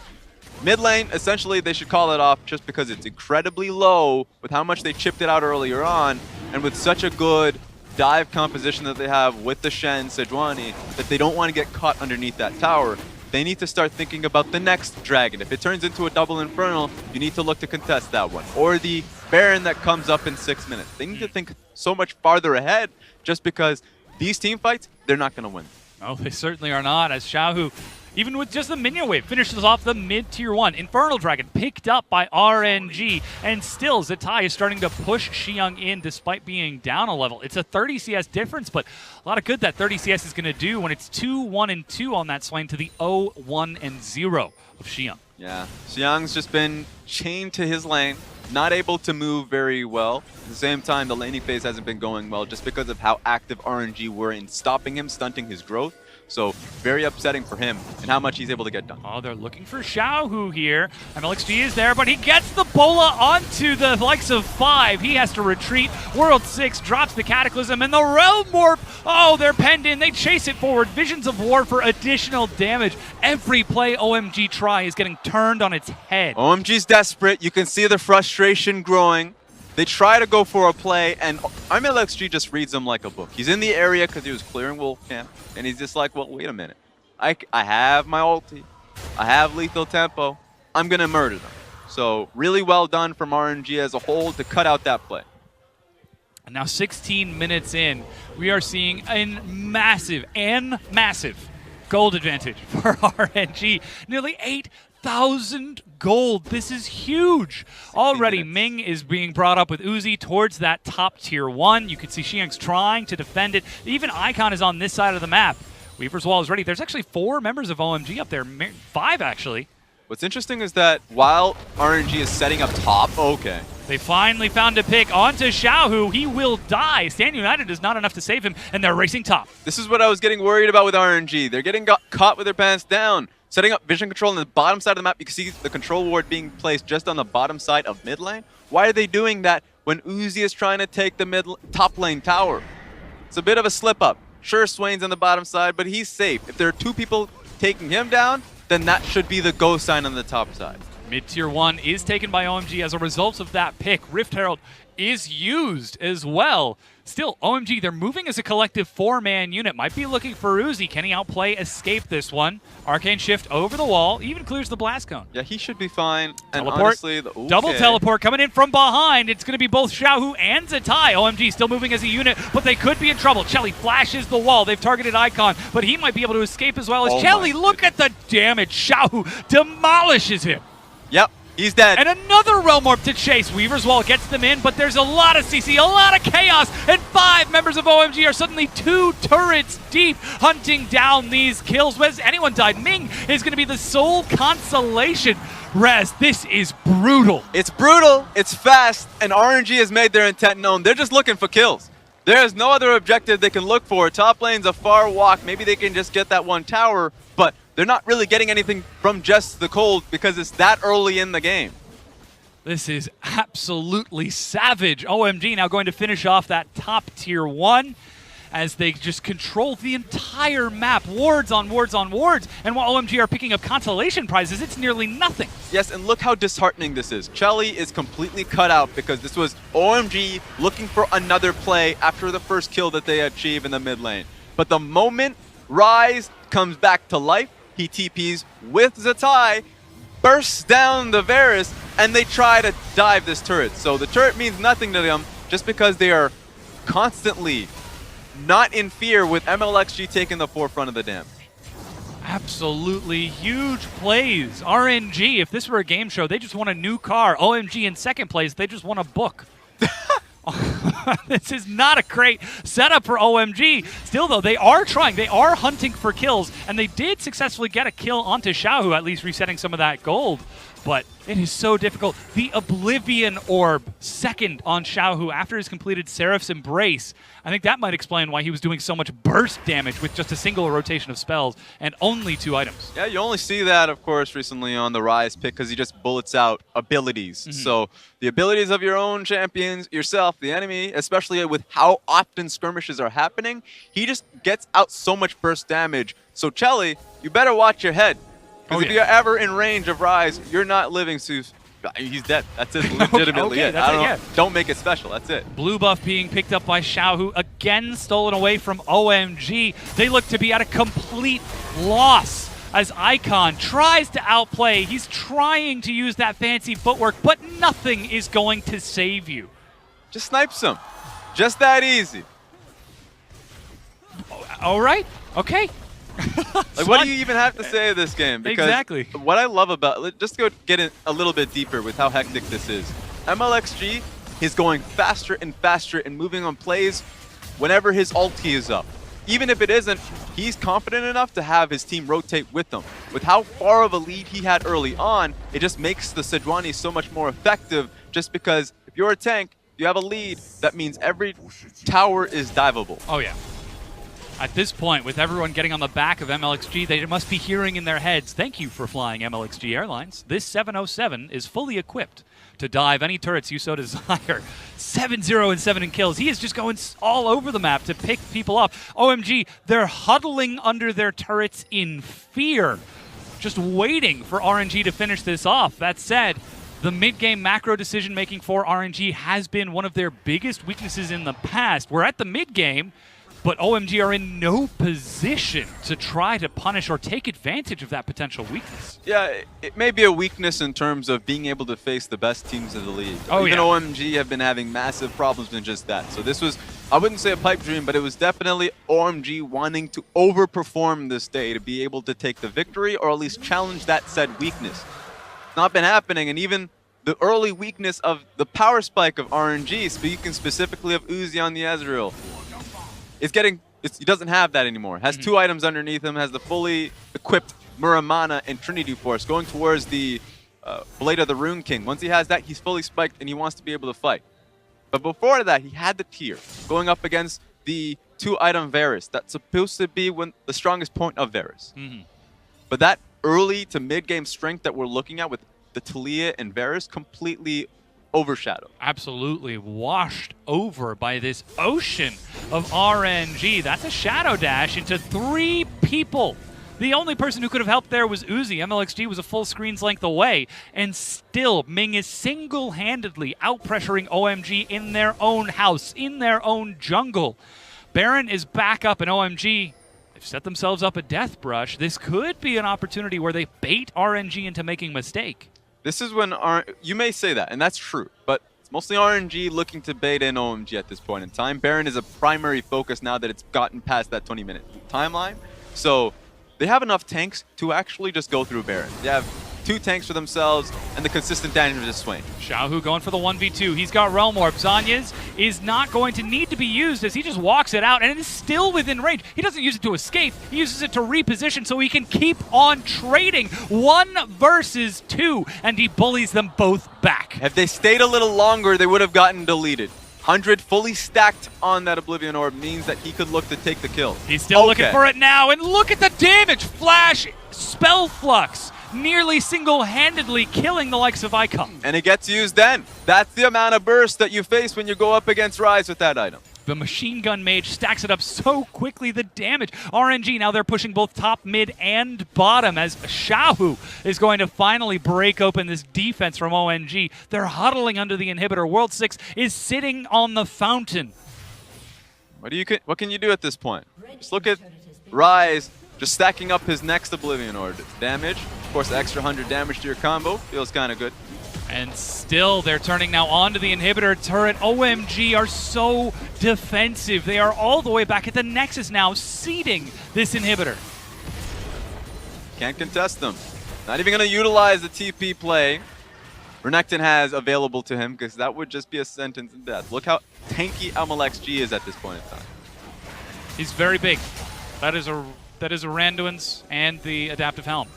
Mid lane, essentially, they should call it off just because it's incredibly low with how much they chipped it out earlier on and with such a good dive composition that they have with the Shen, Sejuani, that they don't want to get caught underneath that tower. They need to start thinking about the next dragon. If it turns into a double Infernal, you need to look to contest that one. Or the Baron that comes up in 6 minutes. They need to think so much farther ahead just because these team fights, they're not going to win. Oh, they certainly are not, as Xiaohu, even with just the minion wave, finishes off the mid-tier 1. Infernal Dragon picked up by RNG, and still Zatai is starting to push Xiang in despite being down a level. It's a 30 CS difference, but a lot of good that 30 CS is going to do when it's 2-1-2 on that Swain to the 0-1-0 of Xiang. Yeah, Xiang's just been chained to his lane, not able to move very well. At the same time, the laning phase hasn't been going well just because of how active RNG were in stopping him, stunting his growth. So very upsetting for him and how much he's able to get done. Oh, they're looking for Xiaohu here. MLXG is there, but he gets the bola onto the likes of 5. He has to retreat. World 6 drops the Cataclysm, and the Realm Warp, oh, they're penned in. They chase it forward. Visions of War for additional damage. Every play OMG try is getting turned on its head. OMG's desperate. You can see the frustration growing. They try to go for a play, and MLXG just reads them like a book. He's in the area because he was clearing Wolf Camp, and he's just like, well, wait a minute. I have my ulti. I have lethal tempo. I'm going to murder them. So really well done from RNG as a whole to cut out that play. And now 16 minutes in, we are seeing a massive gold advantage for RNG. Nearly 8,000 gold. This is huge. Already, Ming is being brought up with Uzi towards that top tier 1. You can see Xiang's trying to defend it. Even Icon is on this side of the map. Weaver's Wall is ready. There's actually 4 members of OMG up there. 5, actually. What's interesting is that while RNG is setting up top, they finally found a pick onto Xiaohu. He will die. Stand United is not enough to save him, and they're racing top. This is what I was getting worried about with RNG. They're getting caught with their pants down. Setting up vision control on the bottom side of the map. You can see the control ward being placed just on the bottom side of mid lane. Why are they doing that when Uzi is trying to take the top lane tower? It's a bit of a slip up. Sure, Swain's on the bottom side, but he's safe. If there are 2 people taking him down, then that should be the go sign on the top side. Mid-tier 1 is taken by OMG as a result of that pick. Rift Herald is used as well. Still, OMG, they're moving as a collective 4-man unit. Might be looking for Uzi. Can he outplay Escape this one? Arcane Shift over the wall. Even clears the Blast Cone. Yeah, he should be fine. And teleport. Honestly, Double teleport coming in from behind. It's going to be both Xiaohu and Zatai. OMG still moving as a unit, but they could be in trouble. Chelly flashes the wall. They've targeted Icon, but he might be able to escape as well as Chelly. Look at the damage. Xiaohu demolishes him. Yep. He's dead. And another Realm Warp to chase. Weaver's Wall gets them in, but there's a lot of CC, a lot of chaos, and 5 members of OMG are suddenly 2 turrets deep, hunting down these kills. Has anyone died? Ming is going to be the sole consolation. Rez, this is brutal. It's brutal, it's fast, and RNG has made their intent known. They're just looking for kills. There is no other objective they can look for. Top lane's a far walk. Maybe they can just get that one tower, but they're not really getting anything from just the cold because it's that early in the game. This is absolutely savage. OMG now going to finish off that top tier 1 as they just control the entire map. Wards on wards on wards. And while OMG are picking up consolation prizes, it's nearly nothing. Yes, and look how disheartening this is. Chelly is completely cut out because this was OMG looking for another play after the first kill that they achieve in the mid lane. But the moment Rise comes back to life, he TPs with Zatai, bursts down the Varus, and they try to dive this turret. So the turret means nothing to them just because they are constantly not in fear with MLXG taking the forefront of the damage. Absolutely huge plays. RNG, if this were a game show, they just want a new car. OMG in second place, they just want a book. This is not a great setup for OMG. Still, though, they are trying. They are hunting for kills, and they did successfully get a kill onto Xiaohu, at least resetting some of that gold. But It is so difficult. The Oblivion Orb, second on Xiaohu after his completed Seraph's Embrace. I think that might explain why he was doing so much burst damage with just a single rotation of spells and only 2 items. Yeah, you only see that, of course, recently on the Rise pick because he just bullets out abilities. So the abilities of your own champions, yourself, the enemy, especially with how often skirmishes are happening, he just gets out so much burst damage. So Chelly, you better watch your head. Because if you're ever in range of Rise, you're not living to... He's dead. That's it. Legitimately it. Don't make it special. That's it. Blue buff being picked up by Xiaohu, again stolen away from OMG. They look to be at a complete loss as Icon tries to outplay. He's trying to use that fancy footwork, but nothing is going to save you. Just snipes him. Just that easy. All right. Okay. Like, what do you even have to say of this game? Because exactly. What I love about, just to go get in a little bit deeper with how hectic this is. MLXG is going faster and faster and moving on plays whenever his ulti is up. Even if it isn't, he's confident enough to have his team rotate with him. With how far of a lead he had early on, it just makes the Sejuani so much more effective just because if you're a tank, you have a lead, that means every tower is diveable. Oh yeah. At this point, with everyone getting on the back of MLXG, they must be hearing in their heads, thank you for flying MLXG Airlines. This 707 is fully equipped to dive any turrets you so desire. 7-0 and 7 in kills. He is just going all over the map to pick people up. OMG, they're huddling under their turrets in fear, just waiting for RNG to finish this off. That said, the mid-game macro decision-making for RNG has been one of their biggest weaknesses in the past. We're at the mid-game, but OMG are in no position to try to punish or take advantage of that potential weakness. Yeah, it may be a weakness in terms of being able to face the best teams in the league. Oh, Even OMG have been having massive problems in just that. So this was, I wouldn't say a pipe dream, but it was definitely OMG wanting to overperform this day to be able to take the victory or at least challenge that said weakness. It's not been happening, and even the early weakness of the power spike of RNG, speaking specifically of Uzi on the Ezreal, he doesn't have that anymore. Has 2 items underneath him, has the fully equipped Muramana and Trinity Force going towards the Blade of the Rune King. Once he has that, he's fully spiked and he wants to be able to fight. But before that, he had the tier going up against the 2-item Varus. That's supposed to be the strongest point of Varus. But that early to mid-game strength that we're looking at with the Talia and Varus completely overshadowed. Absolutely washed over by this ocean of RNG. That's a shadow dash into 3 people. The only person who could have helped there was Uzi. MLXG was a full screen's length away, and still Ming is single-handedly out-pressuring OMG in their own house, in their own jungle. Baron is back up, and OMG, they've set themselves up a death brush. This could be an opportunity where they bait RNG into making a mistake. This is when you may say that, and that's true, but it's mostly RNG looking to bait in OMG at this point in time. Baron is a primary focus now that it's gotten past that 20-minute timeline. So they have enough tanks to actually just go through Baron. They have 2 tanks for themselves and the consistent damage of Swain. Xiaohu going for the 1v2. He's got Realm Orb. Zanya's is not going to need to be used as he just walks it out, and it is still within range. He doesn't use it to escape. He uses it to reposition so he can keep on trading 1 versus 2, and he bullies them both back. If they stayed a little longer, they would have gotten deleted. 100 fully stacked on that Oblivion Orb means that he could look to take the kill. He's still looking for it now, and look at the damage! Flash, Spell Flux, nearly single-handedly killing the likes of Icon. And it gets used then. That's the amount of burst that you face when you go up against Rise with that item. The Machine Gun Mage stacks it up so quickly, the damage. RNG, now they're pushing both top, mid, and bottom as Xiaohu is going to finally break open this defense from OMG. They're huddling under the inhibitor. World 6 is sitting on the fountain. What can you do at this point? Just look at Rise just stacking up his next Oblivion Orb. Damage, of course, extra 100 damage to your combo. Feels kind of good. And still, they're turning now onto the inhibitor turret. OMG are so defensive. They are all the way back at the Nexus now, seeding this inhibitor. Can't contest them. Not even going to utilize the TP play Renekton has available to him, because that would just be a sentence in death. Look how tanky MLXG is at this point in time. He's very big. That is a Randuin's and the Adaptive Helm.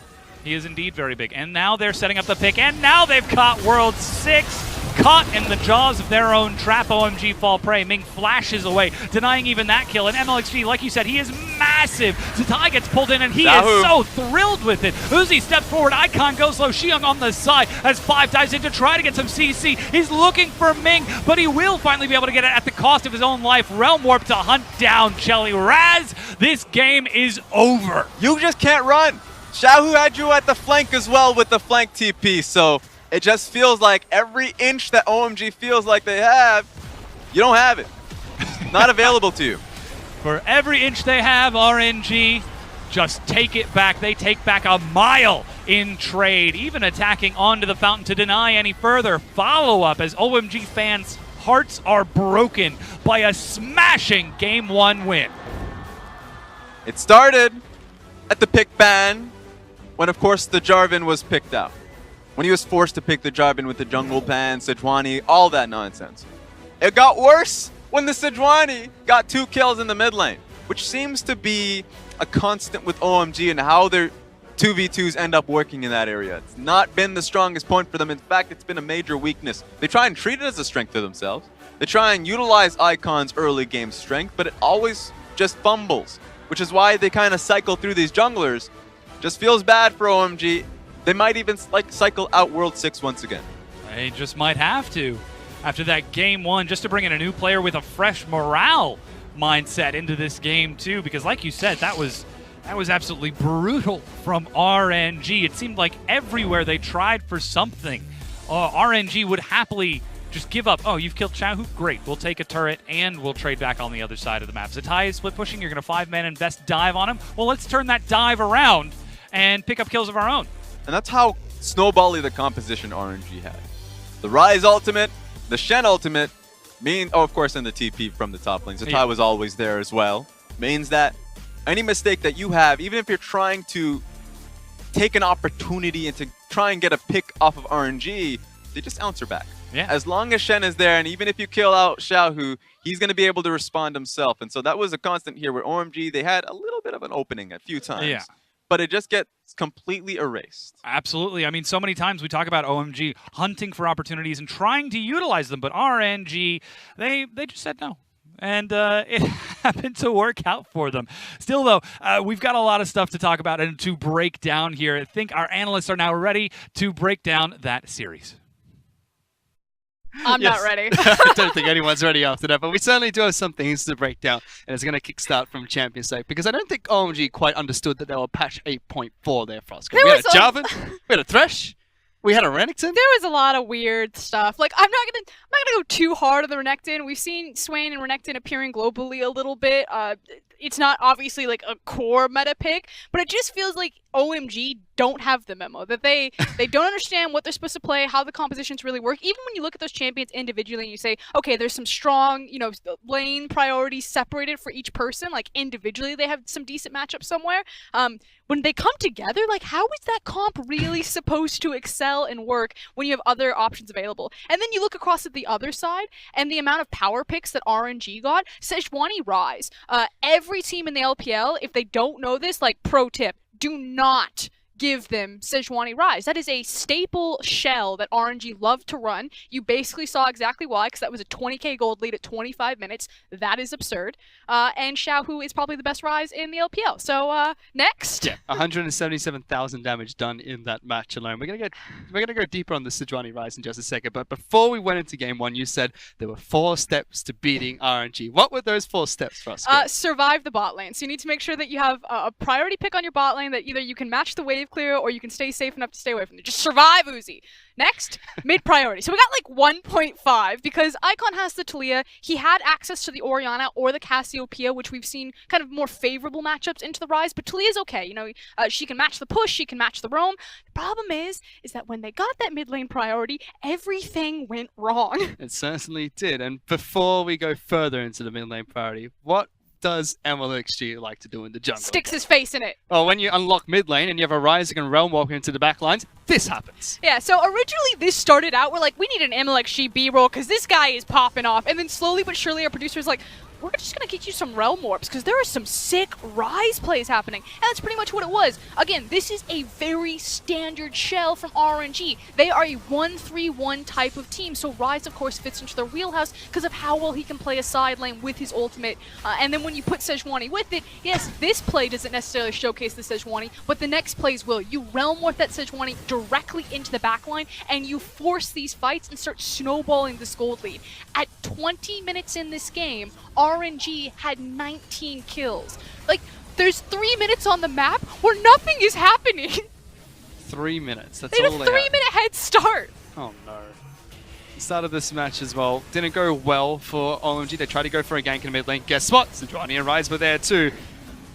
He is indeed very big. And now they're setting up the pick, and now they've caught World 6. Caught in the jaws of their own trap. OMG fall prey. Ming flashes away, denying even that kill. And MLXG, like you said, he is massive. Zatai gets pulled in, and he is so thrilled with it. Uzi steps forward. Icon goes low. Xiong on the side as 5 dives in to try to get some CC. He's looking for Ming, but he will finally be able to get it at the cost of his own life. Realm Warp to hunt down Chelly. Raz, this game is over. You just can't run. Xiaohu had you at the flank as well with the flank TP, so it just feels like every inch that OMG feels like they have, you don't have it. Not available to you. For every inch they have, RNG just take it back. They take back a mile in trade, even attacking onto the fountain to deny any further follow-up as OMG fans' hearts are broken by a smashing Game 1 win. It started at the pick ban when, of course, the Jarvan was picked out. When he was forced to pick the Jarvan with the jungle ban, Sejuani, all that nonsense. It got worse when the Sejuani got 2 kills in the mid lane, which seems to be a constant with OMG and how their 2v2s end up working in that area. It's not been the strongest point for them. In fact, it's been a major weakness. They try and treat it as a strength for themselves. They try and utilize Icon's early game strength, but it always just fumbles, which is why they kind of cycle through these junglers. Just feels bad for OMG. They might even cycle out World 6 once again. They just might have to. After that Game 1, just to bring in a new player with a fresh morale mindset into this game too, because like you said, that was absolutely brutal from RNG. It seemed like everywhere they tried for something, RNG would happily just give up. Oh, you've killed Xiaohu? Great. We'll take a turret and we'll trade back on the other side of the map. Zatai is split pushing. You're going to 5-man invest dive on him. Well, let's turn that dive around and pick up kills of our own. And that's how snowbally the composition RNG had. The Ryze ultimate, the Shen ultimate, of course, and the TP from the top lane. Zatai was always there as well. Means that any mistake that you have, even if you're trying to take an opportunity and to try and get a pick off of RNG, they just answer back. Yeah. As long as Shen is there, and even if you kill out Xiaohu, he's going to be able to respond himself. And so that was a constant here where OMG, they had a little bit of an opening a few times. Yeah. But it just gets completely erased. Absolutely. I mean, so many times we talk about OMG hunting for opportunities and trying to utilize them, but RNG, they just said no. And it happened to work out for them. Still, though, we've got a lot of stuff to talk about and to break down here. I think our analysts are now ready to break down that series. I'm not ready. I don't think anyone's ready after that, but we certainly do have some things to break down, and it's going to kickstart from Champions League, because I don't think OMG quite understood that they were patch 8.4 there, Frosco. We had a Jarvan, we had a Thresh, we had a Renekton. There was a lot of weird stuff. Like, I'm not gonna go too hard on the Renekton. We've seen Swain and Renekton appearing globally a little bit. It's not obviously like a core meta pick, but it just feels like OMG don't have the memo, that they don't understand what they're supposed to play, how the compositions really work. Even when you look at those champions individually and you say, okay, there's some strong, lane priorities separated for each person, like individually they have some decent matchups somewhere. When they come together, like, how is that comp really supposed to excel and work when you have other options available? And then you look across at the other side, and the amount of power picks that RNG got, Sejuani Ryze. Every team in the LPL, if they don't know this, like, pro tip, do not give them Sejuani Ryze. That is a staple shell that RNG love to run. You basically saw exactly why, because that was a 20k gold lead at 25 minutes. That is absurd. And Xiaohu is probably the best Ryze in the LPL. So next. Yeah, 177,000 damage done in that match alone. We're gonna go deeper on the Sejuani Ryze in just a second. But before we went into game 1, you said there were 4 steps to beating RNG. What were those 4 steps for us? Survive the bot lane. So you need to make sure that you have a priority pick on your bot lane, that either you can match the wave clear or you can stay safe enough to stay away from them. Just survive, Uzi. Next, mid priority. So we got like 1.5 because Icon has the Talia. He had access to the Orianna or the Cassiopeia, which we've seen kind of more favorable matchups into the Ryze, but Talia's okay. She can match the push, she can match the roam. The problem is that when they got that mid lane priority, everything went wrong. It certainly did. And before we go further into the mid lane priority, what does MLXG like to do in the jungle? Sticks his face in it. Well, when you unlock mid lane and you have a Ryze that can realm walk into the back lines, this happens. Yeah, so originally this started out, we're like, we need an MLXG B-roll because this guy is popping off. And then slowly but surely our producer's like, we're just going to get you some Realm Warps because there are some sick Rise plays happening. And that's pretty much what it was. Again, this is a very standard shell from RNG. They are a 1-3-1 type of team. So Rise, of course, fits into their wheelhouse because of how well he can play a side lane with his ultimate. And then when you put Sejuani with it, yes, this play doesn't necessarily showcase the Sejuani, but the next plays will. You Realm Warp that Sejuani directly into the backline, and you force these fights and start snowballing this gold lead. At 20 minutes in this game, RNG had 19 kills. Like, there's 3 minutes on the map where nothing is happening. 3 minutes. That's They had all a they 3-minute head start. Oh no. The start of this match as well didn't go well for OMG. They tried to go for a gank in mid lane. Guess what? Sejuani and Rise were there too.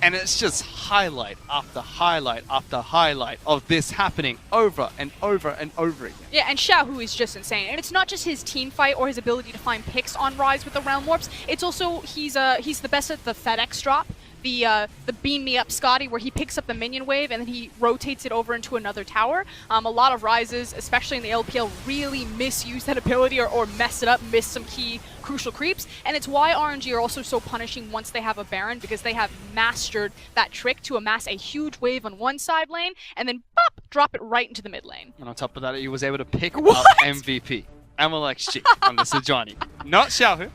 And it's just highlight after highlight after highlight of this happening over and over and over again. Yeah, and Xiaohu is just insane. And it's not just his team fight or his ability to find picks on Rise with the Realm Warps. It's also he's the best at the FedEx drop. The Beam Me Up Scotty, where he picks up the minion wave and then he rotates it over into another tower. A lot of Rises, especially in the LPL, really misuse that ability or mess it up, miss some key crucial creeps. And it's why RNG are also so punishing once they have a Baron, because they have mastered that trick to amass a huge wave on one side lane and then pop, drop it right into the mid lane. And on top of that, he was able to pick up MVP, MLXG, on the Sejuani. Not Xiaohu.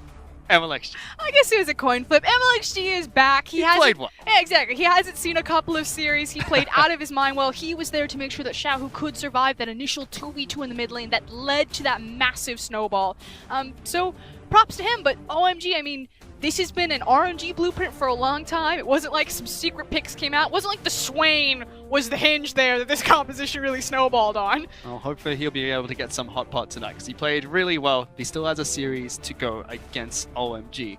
MLXG. I guess it was a coin flip. MLXG is back. He played well. Yeah, exactly. He hasn't seen a couple of series. He played out of his mind well. He was there to make sure that Xiaohu could survive that initial 2v2 in the mid lane that led to that massive snowball. So props to him, but OMG, I mean, this has been an RNG blueprint for a long time. It wasn't like some secret picks came out. It wasn't like the Swain was the hinge there that this composition really snowballed on. Well, hopefully he'll be able to get some hot pot tonight because he played really well. He still has a series to go against OMG.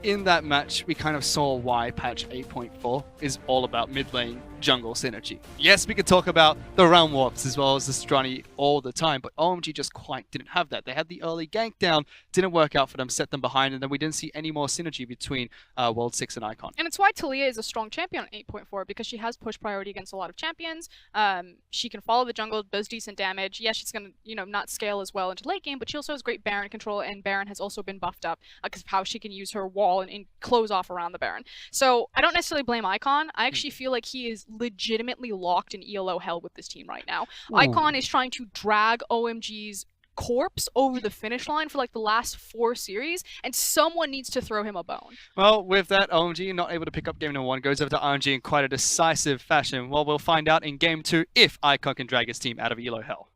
In that match, we kind of saw why patch 8.4 is all about mid lane jungle synergy. Yes, we could talk about the Realm Warps as well as the Sejuani all the time, but OMG just quite didn't have that. They had the early gank down, didn't work out for them, set them behind, and then we didn't see any more synergy between World 6 and Icon. And it's why Talia is a strong champion on 8.4, because she has push priority against a lot of champions. She can follow the jungle, does decent damage. Yes, she's going to, not scale as well into late game, but she also has great Baron control, and Baron has also been buffed up because of how she can use her wall and close off around the Baron. So I don't necessarily blame Icon. I actually feel like he is legitimately locked in ELO hell with this team right now. Icon is trying to drag OMG's corpse over the finish line for like the last 4 series, and someone needs to throw him a bone. Well, with that, OMG not able to pick up game number 1, goes over to RNG in quite a decisive fashion. Well, we'll find out in game 2 if Icon can drag his team out of ELO hell.